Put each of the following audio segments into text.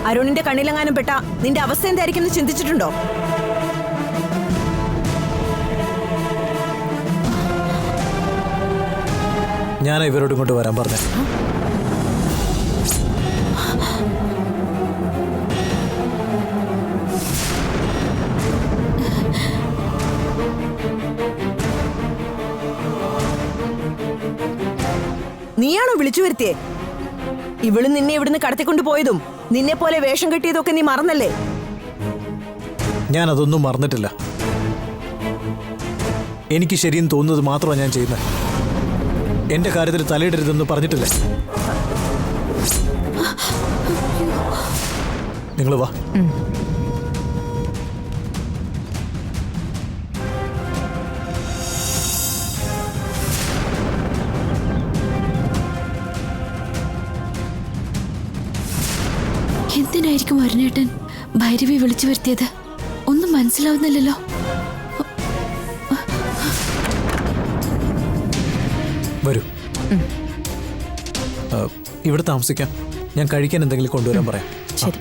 അരുണിന്റെ കണ്ണിലെങ്ങാനും പെട്ട നിന്റെ അവസ്ഥ എന്തായിരിക്കും എന്ന് ചിന്തിച്ചിട്ടുണ്ടോ? ഞാൻ ഇവരോട് ഇങ്ങോട്ട് വരാൻ പറഞ്ഞു. നീയാണോ വിളിച്ചു വരുത്തിയേ? ഇവള് നിന്നെ ഇവിടുന്ന് കടത്തിക്കൊണ്ടു പോയതും നിന്നെ പോലെ വേഷം കെട്ടിയതൊക്കെ നീ മറന്നല്ലേ? ഞാൻ അതൊന്നും മറന്നിട്ടില്ല. എനിക്ക് ശരിയെന്ന് തോന്നുന്നത് മാത്രമാണ് ഞാൻ ചെയ്യുന്നത്. എന്റെ കാര്യത്തിൽ തലയിടരുതെന്ന് പറഞ്ഞിട്ടില്ലേ? നിങ്ങൾ വാ. എന്തിനായിരിക്കും അരുണേട്ടൻ ഭൈരവി വിളിച്ചു വരുത്തിയത്? ഒന്നും മനസ്സിലാവുന്നില്ലല്ലോ. വരൂ, ഇവിടെ താമസിക്കാം. ഞാൻ കഴിക്കാൻ എന്തെങ്കിലും കൊണ്ടുവരാൻ പറയാം. ശരി.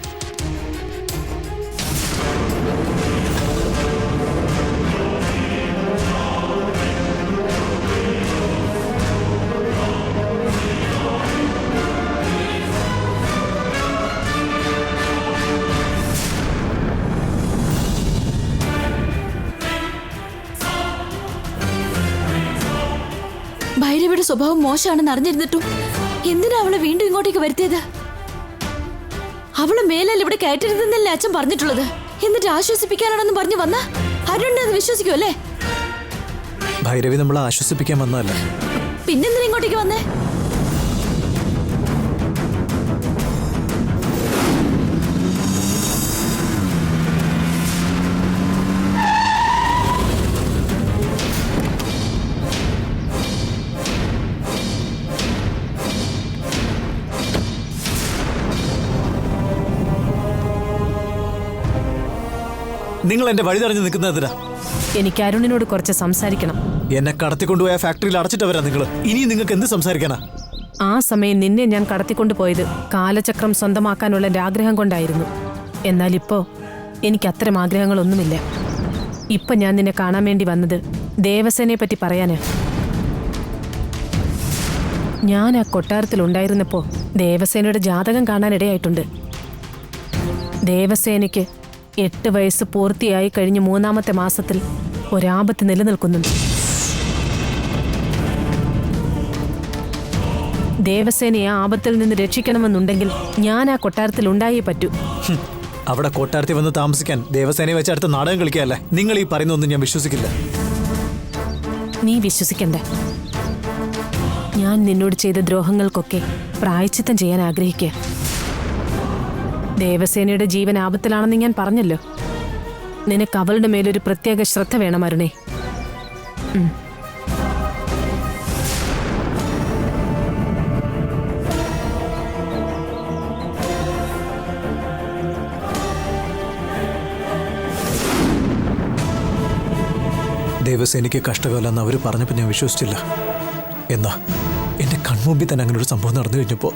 ഭൈരവിയുടെ സ്വഭാവം മോശമാണെന്ന് അറിഞ്ഞിരുന്നിട്ടും എന്തിനാ അവളെ വീണ്ടും ഇങ്ങോട്ടേക്ക് വരുത്തിയത്? അവളെ മേലല്ല ഇവിടെ കയറ്റരുതെന്നല്ലേ അച്ഛൻ പറഞ്ഞിട്ടുള്ളത്? എന്നിട്ട് ആശ്വസിപ്പിക്കാനാണെന്ന് പറഞ്ഞു വന്ന അരുണിനെ അത് വിശ്വസിക്കുമല്ലേ? ഭൈരവി നമ്മളെ ആശ്വസിപ്പിക്കാൻ വന്നതല്ല. പിന്നെന്തിനാ ഇങ്ങോട്ടേക്ക് വന്നേ? നിങ്ങൾ എന്റെ വഴി തടഞ്ഞു നിൽക്കുന്നതിനാ. എനിക്ക് അരുണിനോട് കുറച്ച് സംസാരിക്കണം. എന്നെ കടത്തിക്കൊണ്ടുപോയ ഫാക്ടറിയിൽ അടച്ചിട്ടവരാ നിങ്ങൾ. ഇനി നിങ്ങൾക്ക് എന്ത് സംസാരിക്കാനാ? ആ സമയം നിന്നെ ഞാൻ കടത്തിക്കൊണ്ടുപോയത് കാലചക്രം സ്വന്തമാക്കാനുള്ള എൻ്റെ ആഗ്രഹം കൊണ്ടായിരുന്നു. എന്നാൽ ഇപ്പോ എനിക്ക് അത്തരം ആഗ്രഹങ്ങളൊന്നുമില്ല. ഇപ്പൊ ഞാൻ നിന്നെ കാണാൻ വേണ്ടി വന്നത് ദേവസേനയെ പറ്റി പറയാന്. ഞാൻ ആ കൊട്ടാരത്തിലുണ്ടായിരുന്നപ്പോ ദേവസേനയുടെ ജാതകം കാണാനിടയായിട്ടുണ്ട്. ദേവസേനയ്ക്ക് 8 വയസ്സ് പൂർത്തിയായി കഴിഞ്ഞ് 3-ാമത്തെ മാസത്തിൽ ഒരാപത്ത് നിലനിൽക്കുന്നുണ്ട്. ദേവസേനയെ ആ ആപത്തിൽ നിന്ന് രക്ഷിക്കണമെന്നുണ്ടെങ്കിൽ ഞാൻ ആ കൊട്ടാരത്തിൽ ഉണ്ടായേ പറ്റൂ. അവിടെ കൊട്ടാരത്തിൽ വന്ന് താമസിക്കാൻ ദേവസേനയെ വെച്ച് അടുത്ത നാടകം കളിക്കുകയല്ലേ? നിങ്ങൾ ഈ പറയുന്നൊന്നും ഞാൻ വിശ്വസിക്കില്ല. നീ വിശ്വസിക്കണ്ട. ഞാൻ നിന്നോട് ചെയ്ത ദ്രോഹങ്ങൾക്കൊക്കെ പ്രായശ്ചിത്തം ചെയ്യാൻ ആഗ്രഹിക്കുക. ദേവസേനയുടെ ജീവൻ ആപത്തിലാണെന്ന് ഞാൻ പറഞ്ഞല്ലോ. നിനക്ക് അവളുടെ മേലൊരു പ്രത്യേക ശ്രദ്ധ വേണം അരുണേ. ദേവസേനയ്ക്ക് കഷ്ടകാലെന്ന് അവർ പറഞ്ഞപ്പോൾ ഞാൻ വിശ്വസിച്ചില്ല. എന്നാ എന്റെ കൺമുമ്പിൽ തന്നെ അങ്ങനെ ഒരു സംഭവം നടന്നു കഴിഞ്ഞപ്പോ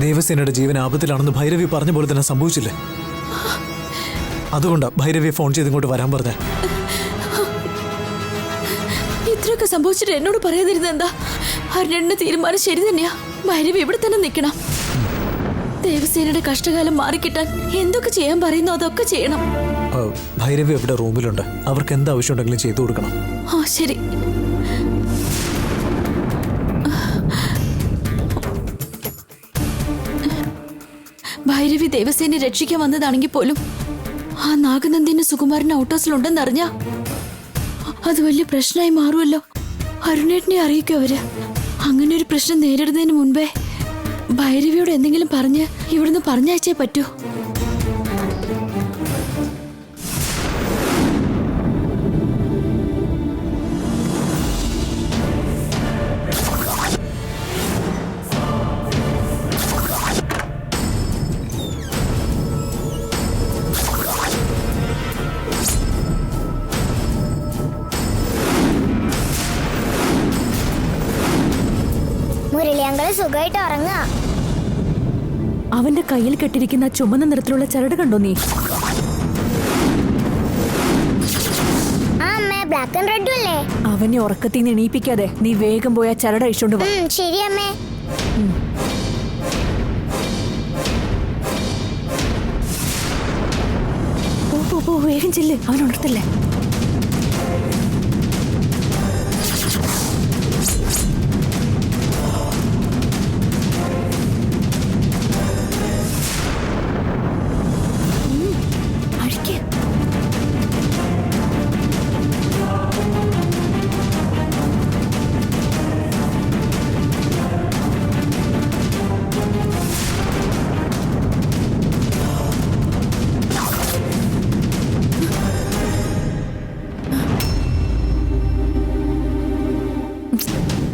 ദേവസേനയുടെ ജീവൻ ആപത്തിലാണെന്ന് ഭൈരവി പറഞ്ഞ പോലെ തന്നെ സംഭവിച്ചില്ലേ? അതുകൊണ്ടാ ഭൈരവിയെ ഫോൺ ചെയ്ത് ഇങ്ങോട്ട് വരാൻ പറഞ്ഞ. ഇത്രയൊക്കെ സംഭവിച്ചിട്ട് എന്നോട് പറയാതിരുന്നത് എന്താ? അരുണിന്റെ തീരുമാനം ശരി തന്നെയാ. ഭൈരവി ഇവിടെ തന്നെ നിൽക്കണം. ദേവസേനയുടെ കഷ്ടകാലം മാറിക്കിട്ടാൻ എന്തൊക്കെ ചെയ്യാൻ പറയുന്നോ അതൊക്കെ ചെയ്യണം. ഭൈരവി ഇവിടെ റൂമിലുണ്ട്. അവർക്ക് എന്ത് ആവശ്യമുണ്ടെങ്കിലും ചെയ്തു കൊടുക്കണം. ആ ശരി. ഭൈരവി ദേവസേനെ രക്ഷിക്കാൻ വന്നതാണെങ്കിൽ പോലും ആ നാഗനന്ദിന്റെ സുകുമാരൻ ഔട്ട് ഹൗസിലുണ്ടെന്നറിഞ്ഞ അത് വലിയ പ്രശ്നമായി മാറുമല്ലോ. അരുണേട്ടനെ അറിയിക്കും അവര്. അങ്ങനെ ഒരു പ്രശ്നം നേരിടുന്നതിന് മുൻപേ ഭൈരവിയോട് എന്തെങ്കിലും പറഞ്ഞ് ഇവിടുന്ന് പറഞ്ഞയച്ചേ പറ്റൂ. മുരളിയങ്കള് സുഖമായിട്ട് ഉറങ്ങുക. അവന്റെ കയ്യിൽ കെട്ടിരിക്കുന്ന ചുമന്ന നിറത്തിലുള്ള ചരട് കണ്ടോ നീ? ആ അമ്മേ, ബ്ലാക്ക് ആൻഡ് റെഡും അല്ലേ? അവനെ ഉറക്കത്തിൽ നിന്ന് എണീപ്പിക്കാതെ നീ വേഗം പോയി ആ ചരട് അഴിച്ചോണ്ട് വാ. ശരി അമ്മേ. പോ വേഗം ചെല്ല്, അവൻ ഉണർത്തല്ലേ.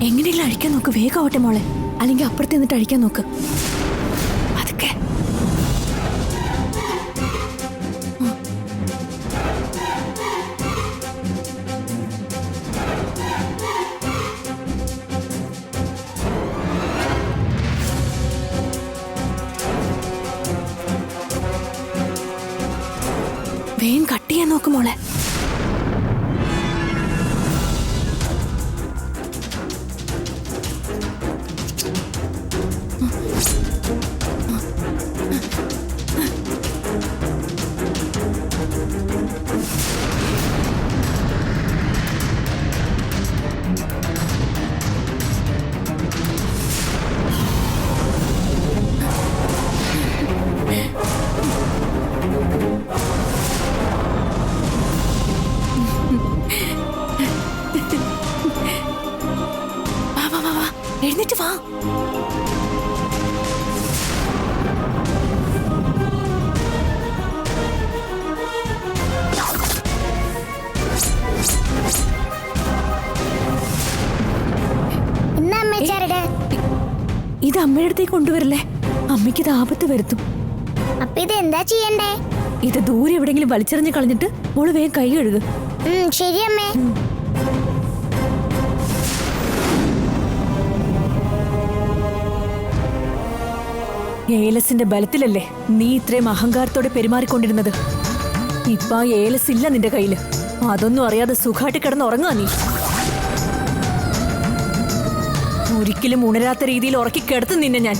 എങ്ങനെയല്ല അഴിക്കാൻ നോക്ക്, വേഗം ആവട്ടെ മോളെ, അല്ലെങ്കിൽ അപ്പുറത്ത് നിന്നിട്ട് അഴിക്കാൻ നോക്ക്. അതൊക്കെ വേഗം കട്ട് ചെയ്യാൻ നോക്ക് മോളെ. എഴുന്നേറ്റ് വാ. ഇത് അമ്മയുടെ അടുത്തേക്ക് കൊണ്ടുവരില്ലേ? അമ്മയ്ക്ക് ഇത് ആപത്ത് വരുത്തും. അപ്പൊ ഇത് എന്താ ചെയ്യണ്ടേ? ഇത് ദൂരെ എവിടെയെങ്കിലും വലിച്ചെറിഞ്ഞ് കളഞ്ഞിട്ട് മോള് വേഗം കൈ കഴുകുക. ശരി അമ്മേ. ഏലസിന്റെ ബലത്തിലല്ലേ നീ ഇത്രയും അഹങ്കാരത്തോടെ പെരുമാറിക്കൊണ്ടിരുന്നത്. ഇപ്പൊ ആ ഏലസ് ഇല്ല നിന്റെ കയ്യില്. അതൊന്നും അറിയാതെ സുഖമായിട്ട് കിടന്ന് ഉറങ്ങാ നീ. ഒരിക്കലും ഉണരാത്ത രീതിയിൽ ഉറക്കി കിടത്തും നിന്നെ ഞാൻ.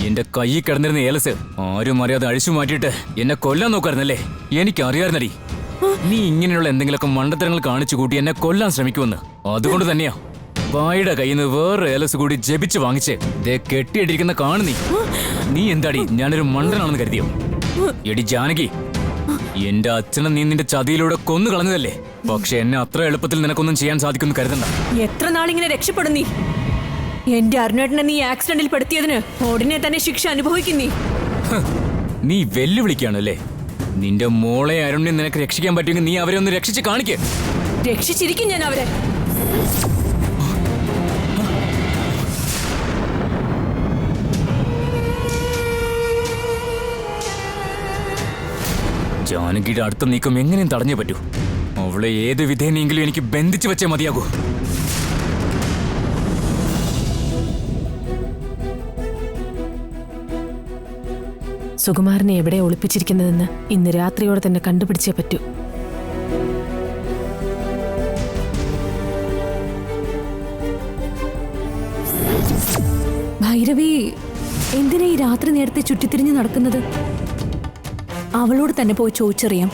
എന്റെ കൈ കിടന്നിരുന്ന ഏലസ് ആരും അറിയാതെ അഴിച്ചു മാറ്റിയിട്ട് എന്നെ കൊല്ലാൻ നോക്കായിരുന്നല്ലേ? എനിക്കറിയായിരുന്നടി നീ ഇങ്ങനെയുള്ള എന്തെങ്കിലുമൊക്കെ മണ്ടത്തരങ്ങൾ കാണിച്ചു കൂട്ടി എന്നെ കൊല്ലാൻ ശ്രമിക്കുമെന്ന്. അതുകൊണ്ട് തന്നെയാ വായുടെ കയ്യിൽ നിന്ന് വേറെ ഏലസ് കൂടി ജപിച്ച് വാങ്ങിച്ച് ദേ കെട്ടിയിട്ടിരിക്കുന്ന കാണു നീ. നീ എന്താടി ഞാനൊരു മണ്ടനാണെന്ന് കരുതിയോ? എടി ജാനകി, എന്റെ അച്ഛനെ നീ നിന്റെ ചതിയിലൂടെ കൊന്നു കളഞ്ഞതല്ലേ? പക്ഷെ എന്നെ അത്ര എളുപ്പത്തിൽ നിനക്കൊന്നും ചെയ്യാൻ സാധിക്കുമെന്ന് കരുതണ്ട. എത്ര നാളിങ്ങനെ രക്ഷപ്പെടും നീ? എന്റെ അരുണേട്ടനെ നീ ആക്സിഡന്റിൽ പെടുത്തിയതിന് ഉടനെ തന്നെ ശിക്ഷ അനുഭവിക്കും നീ. നീ വെല്ലുവിളിക്കുകയാണല്ലേ? നിന്റെ മോളെ അരുണിനെ നിനക്ക് രക്ഷിക്കാൻ പറ്റുമെങ്കിൽ നീ അവരെ ഒന്ന് രക്ഷിച്ച് കാണിക്കേ. രക്ഷിച്ചിരിക്കും ഞാൻ അവരെ. ജാനകിയുടെ അടുത്ത നീക്കം എങ്ങനെയും തടഞ്ഞേ പറ്റൂ. അവളെ ഏത് വിധേനെങ്കിലും എനിക്ക് ബന്ധിച്ചു വെച്ചേ മതിയാകൂ. സുകുമാരനെ എവിടെ ഒളിപ്പിച്ചിരിക്കുന്നതെന്ന് ഇന്ന് രാത്രിയോടെ തന്നെ കണ്ടുപിടിച്ചേ പറ്റൂ. ഭൈരവി എന്തിനാ ഈ രാത്രി നേരത്തെ ചുറ്റിത്തിരിഞ്ഞ് നടക്കുന്നത്? അവളോട് തന്നെ പോയി ചോദിച്ചറിയാം.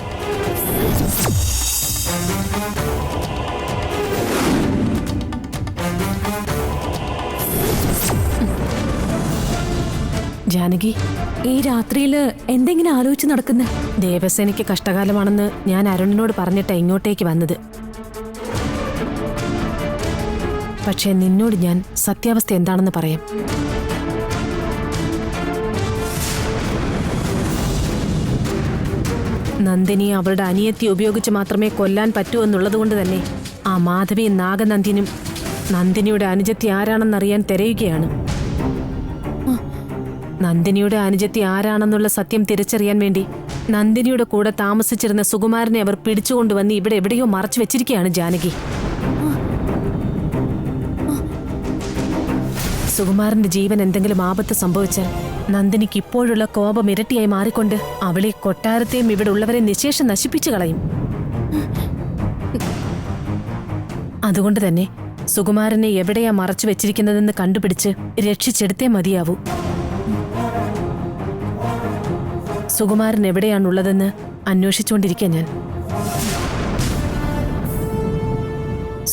ജാനകി, ഈ രാത്രിയില് എന്തെങ്കിലും ആലോചിച്ച് നടക്കുന്നേ? ദേവസേനയ്ക്ക് കഷ്ടകാലമാണെന്ന് ഞാൻ അരുണിനോട് പറഞ്ഞിട്ടാ ഇങ്ങോട്ടേക്ക് വന്നത്. പക്ഷേ നിന്നോട് ഞാൻ സത്യാവസ്ഥ എന്താണെന്ന് പറയാം. നന്ദിനിയെ അവളുടെ അനിയത്തി ഉപയോഗിച്ച് മാത്രമേ കൊല്ലാൻ പറ്റൂ എന്നുള്ളതുകൊണ്ട് തന്നെ ആ മാധവിയും നാഗനന്ദിനും നന്ദിനിയുടെ അനുജത്തി ആരാണെന്നറിയാൻ തിരയുകയാണ്. നന്ദിനിയുടെ അനുജത്തി ആരാണെന്നുള്ള സത്യം തിരിച്ചറിയാൻ വേണ്ടി നന്ദിനിയുടെ കൂടെ താമസിച്ചിരുന്ന സുകുമാരനെ അവർ പിടിച്ചുകൊണ്ടുവന്ന് ഇവിടെ എവിടെയോ മറച്ചു വെച്ചിരിക്കുകയാണ് ജാനകി. സുകുമാരന്റെ ജീവൻ എന്തെങ്കിലും ആപത്ത് സംഭവിച്ചാൽ നന്ദിനിക്ക് ഇപ്പോഴുള്ള കോപം ഇരട്ടിയായി മാറിക്കൊണ്ട് അവളെ കൊട്ടാരത്തെയും ഇവിടെ ഉള്ളവരെ നിശേഷം നശിപ്പിച്ചു കളയും. അതുകൊണ്ട് തന്നെ സുകുമാരനെ എവിടെയാ മറച്ചു വെച്ചിരിക്കുന്നതെന്ന് കണ്ടുപിടിച്ച് രക്ഷിച്ചെടുത്തേ മതിയാവൂ. സുകുമാരൻ എവിടെയാണുള്ളതെന്ന് അന്വേഷിച്ചുകൊണ്ടിരിക്കാൻ ഞാൻ.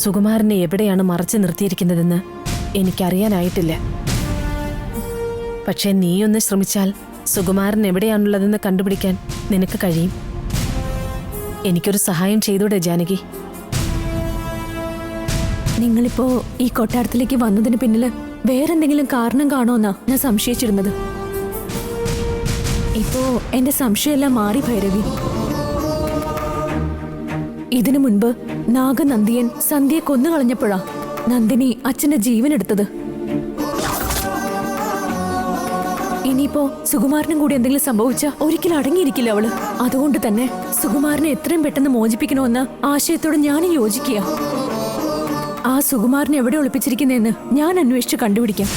സുകുമാരനെ എവിടെയാണ് മറച്ചു നിർത്തിയിരിക്കുന്നതെന്ന് എനിക്കറിയാനായിട്ടില്ല. പക്ഷെ നീയൊന്ന് ശ്രമിച്ചാൽ സുകുമാരൻ എവിടെയാണുള്ളതെന്ന് കണ്ടുപിടിക്കാൻ നിനക്ക് കഴിയും. എനിക്കൊരു സഹായം ചെയ്തൂടെ ജാനകി? നിങ്ങളിപ്പോ ഈ കൊട്ടാരത്തിലേക്ക് വന്നതിന് പിന്നില് വേറെന്തെങ്കിലും കാരണം കാണുമെന്നാ ഞാൻ സംശയിച്ചിരുന്നത്. ഇപ്പോ എന്റെ സംശയമെല്ലാം മാറി ഭൈരവി. ഇതിനു മുൻപ് നാഗനന്ദിയൻ സന്ധ്യയെ കൊന്നുകളഞ്ഞപ്പോഴാ നന്ദിനി അച്ഛന്റെ ജീവൻ എടുത്തത്. ഇനിയിപ്പോ സുകുമാരനും കൂടി എന്തെങ്കിലും സംഭവിച്ചാ ഒരിക്കലും അടങ്ങിയിരിക്കില്ല അവള്. അതുകൊണ്ട് തന്നെ സുകുമാരനെ എത്രയും പെട്ടെന്ന് മോചിപ്പിക്കണമെന്ന ആശയത്തോട് ഞാനും യോജിക്കുക. ആ സുകുമാരനെ എവിടെ ഒളിപ്പിച്ചിരിക്കുന്നതെന്ന് ഞാൻ അന്വേഷിച്ച് കണ്ടുപിടിക്കാം.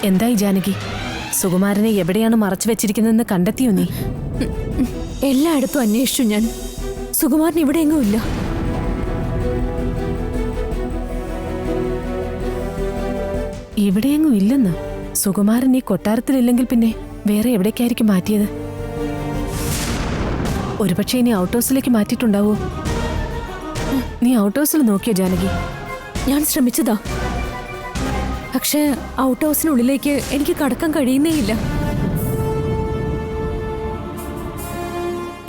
എന്തായി ജാനകി? സുകുമാരനെ എവിടെയാണ് മറച്ചു വെച്ചിരിക്കുന്നതെന്ന് കണ്ടെത്തിയോ നീ? എല്ലായിടത്തും അന്വേഷിച്ചു ഞാൻ. സുകുമാരൻ ഇവിടെ എങ്ങും ഇല്ല. ഇവിടെയെങ്ങും ഇല്ലെന്ന്? സുകുമാരൻ ഈ കൊട്ടാരത്തിലില്ലെങ്കിൽ പിന്നെ വേറെ എവിടേക്കായിരിക്കും മാറ്റിയത്? ഒരുപക്ഷെ ഇനി ഔട്ട് ഹൗസിലേക്ക് മാറ്റിയിട്ടുണ്ടാവോ? നീ ഔട്ട് ഹൗസിൽ നോക്കിയോ ജാനകി? ഞാൻ ശ്രമിച്ചതാ, പക്ഷേ ഔട്ട് ഹൗസിനുള്ളിലേക്ക് എനിക്ക് കടക്കാൻ കഴിയുന്നേയില്ല.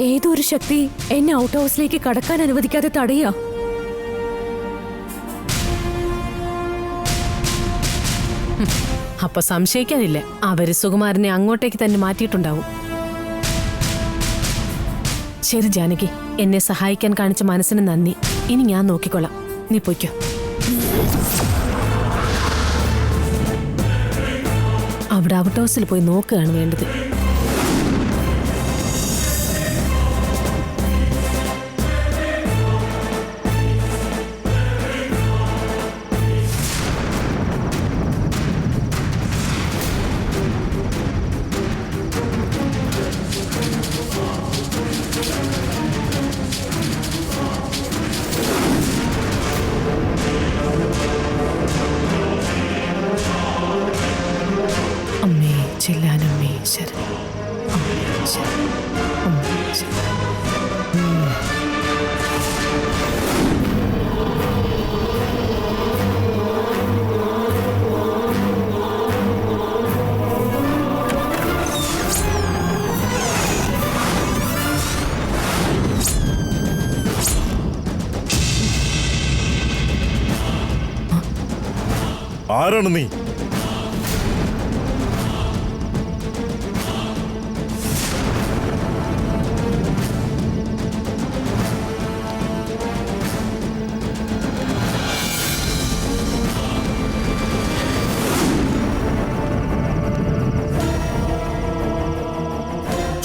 ഏതോ ഒരു ശക്തി എന്നെ ഔട്ട് ഹൗസിലേക്ക് കടക്കാൻ അനുവദിക്കാതെ തടയാ. അപ്പൊ സംശയിക്കാനില്ല, അവര് സുകുമാരനെ അങ്ങോട്ടേക്ക് തന്നെ മാറ്റിയിട്ടുണ്ടാവും. ശരി ജാനകി, എന്നെ സഹായിക്കാൻ കാണിച്ച മനസ്സിന് നന്ദി. ഇനി ഞാൻ നോക്കിക്കൊള്ളാം, നീ പൊയ്ക്കോ. അവിടെ ഔട്ട് ഹൗസിൽ പോയി നോക്കുകയാണ് വേണ്ടത്. അമ്മേ ചെല്ലാനമ്മേ ശരണം, അമ്മേ ശരണം, അമ്മേ ശരണം. ആരാണ് നീ?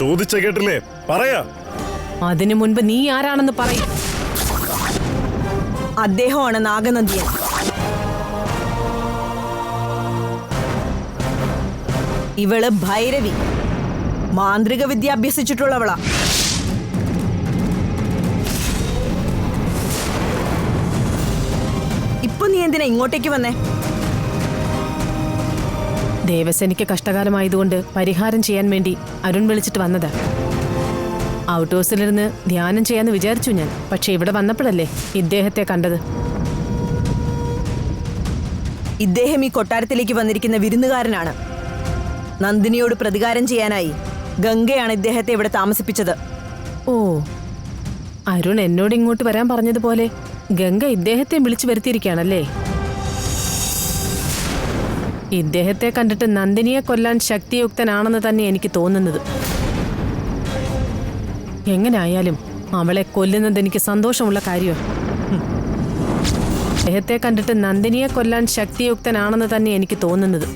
ചോദിച്ച കേട്ടില്ലേ? പറയാ. അതിനു മുൻപ് നീ ആരാണെന്ന് പറയും. അദ്ദേഹമാണ് നാഗനന്ദിയൻ. ഇവള് ഭൈരവി, മാന്ത്രിക വിദ്യ അഭ്യസിച്ചിട്ടുള്ളവളാ. ഇപ്പൊ നീ എന്തിനാ ഇങ്ങോട്ടേക്ക് വന്നേ? ദേവസേനയ്ക്ക് കഷ്ടകാലമായതുകൊണ്ട് പരിഹാരം ചെയ്യാൻ വേണ്ടി അരുൺ വിളിച്ചിട്ട് വന്നതാ. ഔട്ട് ഹൗസിലിരുന്ന് ധ്യാനം ചെയ്യാന്ന് വിചാരിച്ചു ഞാൻ. പക്ഷെ ഇവിടെ വന്നപ്പോഴല്ലേ ഇദ്ദേഹത്തെ കണ്ടത്. ഇദ്ദേഹം ഈ കൊട്ടാരത്തിലേക്ക് വന്നിരിക്കുന്ന വിരുന്നുകാരനാണ്. നന്ദിനിയോട് പ്രതികാരം ചെയ്യാനായി ഗംഗയാണ് ഇദ്ദേഹത്തെ ഇവിടെ താമസിപ്പിച്ചത്. ഓ, അരുൺ എന്നോട് ഇങ്ങോട്ട് വരാൻ പറഞ്ഞതുപോലെ ഗംഗ ഇദ്ദേഹത്തെ വിളിച്ചു വരുത്തിയിരിക്കുകയാണല്ലേ. ഇദ്ദേഹത്തെ കണ്ടിട്ട് നന്ദിനിയെ കൊല്ലാൻ ശക്തിയുക്തനാണെന്ന് തന്നെ എനിക്ക് തോന്നുന്നത്. എങ്ങനെയായാലും അവളെ കൊല്ലുന്നത് എനിക്ക് സന്തോഷമുള്ള കാര്യമാണ്. അദ്ദേഹത്തെ കണ്ടിട്ട് നന്ദിനിയെ കൊല്ലാൻ ശക്തിയുക്തനാണെന്ന് തന്നെ എനിക്ക് തോന്നുന്നത്.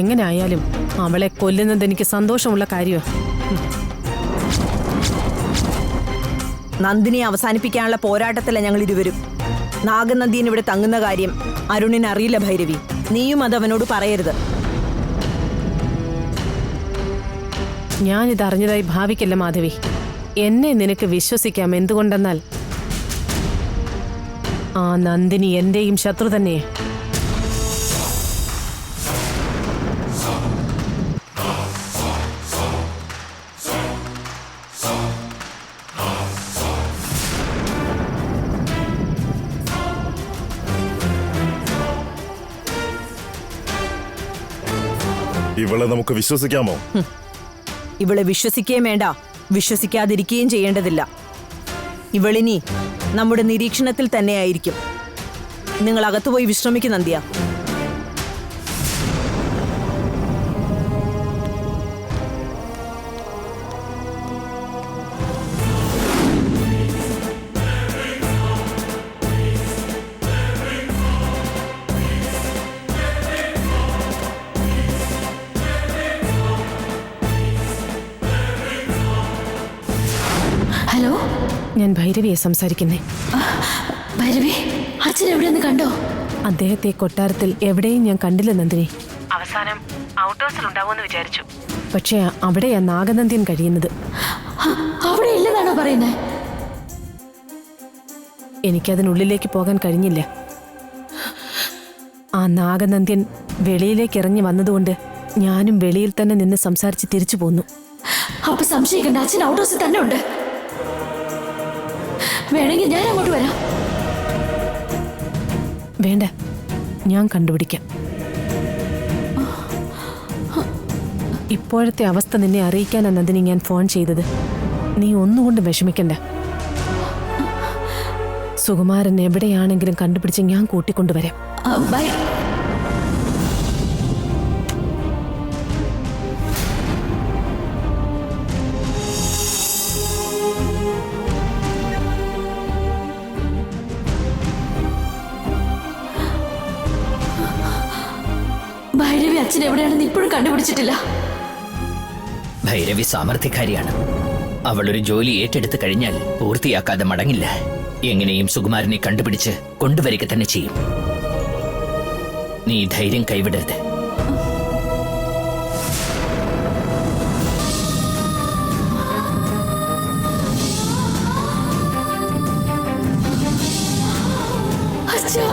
എങ്ങനെയായാലും അവളെ കൊല്ലുന്നത് എനിക്ക് സന്തോഷമുള്ള കാര്യമാണ്. നന്ദിനിയെ അവസാനിപ്പിക്കാനുള്ള പോരാട്ടത്തില ഞങ്ങൾ ഇരുവരും. നാഗനന്ദിയൻ ഇവിടെ തങ്ങുന്ന കാര്യം അരുണിന് അറിയില്ല ഭൈരവി. നീയും അത് അവനോട് പറയരുത്. ഞാനിതറിഞ്ഞതായി ഭാവിക്കല്ല മാധവി. എന്നെ നിനക്ക് വിശ്വസിക്കാം. എന്തുകൊണ്ടെന്നാൽ ആ നന്ദിനി എന്റെയും ശത്രു തന്നെയേ. ഇവളെ നമുക്ക് വിശ്വസിക്കാമോ? ഇവളെ വിശ്വസിക്കുകയും വേണ്ട, വിശ്വസിക്കാതിരിക്കുകയും ചെയ്യേണ്ടതില്ല. ഇവളിനി നമ്മുടെ നിരീക്ഷണത്തിൽ തന്നെയായിരിക്കും. നിങ്ങൾ അകത്തുപോയി വിശ്രമിക്കും നന്ദിയ. ഹലോ, ഞാൻ ഭൈരവിയെ സംസാരിക്കുന്നേ. ഭൈരവി, അച്ഛൻ എവിടെയെന്ന് കണ്ടോ? അദ്ദേഹത്തെ കൊട്ടാരത്തിൽ എവിടെയും ഞാൻ കണ്ടില്ല നന്ദിനി. അവസാനം ഔട്ട് ഹൗസിൽ ഉണ്ടാവുമെന്ന് വിചാരിച്ചു. പക്ഷേ അവിടെയാ നാഗനന്ദിയൻ കഴിയുന്നത്. അവിടെ ഇല്ലെന്നാണോ പറയുന്നത്? എനിക്കതിനുള്ളിലേക്ക് പോകാൻ കഴിഞ്ഞില്ല. ആ നാഗനന്ദിയൻ വെളിയിലേക്ക് ഇറങ്ങി വന്നതുകൊണ്ട് ഞാനും വെളിയിൽ തന്നെ നിന്ന് സംസാരിച്ച് തിരിച്ചു പോന്നു. അപ്പൊ സംശയിക്കണ്ട, അച്ഛൻ ഔട്ട് ഹൗസിൽ തന്നെ ഉണ്ട്. വേണമെങ്കിൽ ഞാൻ അങ്ങോട്ട് വരാം. വേണ്ട, ഞാൻ കണ്ടുപിടിക്കാം. ഇപ്പോഴത്തെ അവസ്ഥ നിന്നെ അറിയിക്കാനാണ് നന്ദിനി ഞാൻ ഫോൺ ചെയ്തത്. നീ ഒന്നുകൊണ്ടും വിഷമിക്കണ്ട. സുകുമാരൻ എവിടെയാണെങ്കിലും കണ്ടുപിടിച്ച് ഞാൻ കൂട്ടിക്കൊണ്ടുവരാം. ബൈ. ഭൈരവി അച്ഛൻ എവിടെയാണെന്ന് ഇപ്പോഴും കണ്ടുപിടിച്ചിട്ടില്ല. ഭൈരവി സാമർത്ഥ്യക്കാരിയാണ്. അവളൊരു ജോലി ഏറ്റെടുത്തു കഴിഞ്ഞാൽ പൂർത്തിയാക്കാതെ മടങ്ങില്ല. എങ്ങനെയും സുകുമാരനെ കണ്ടുപിടിച്ച് കൊണ്ടുവരിക തന്നെ ചെയ്യും. നീ ധൈര്യം കൈവിടരുത്. അച്ഛാ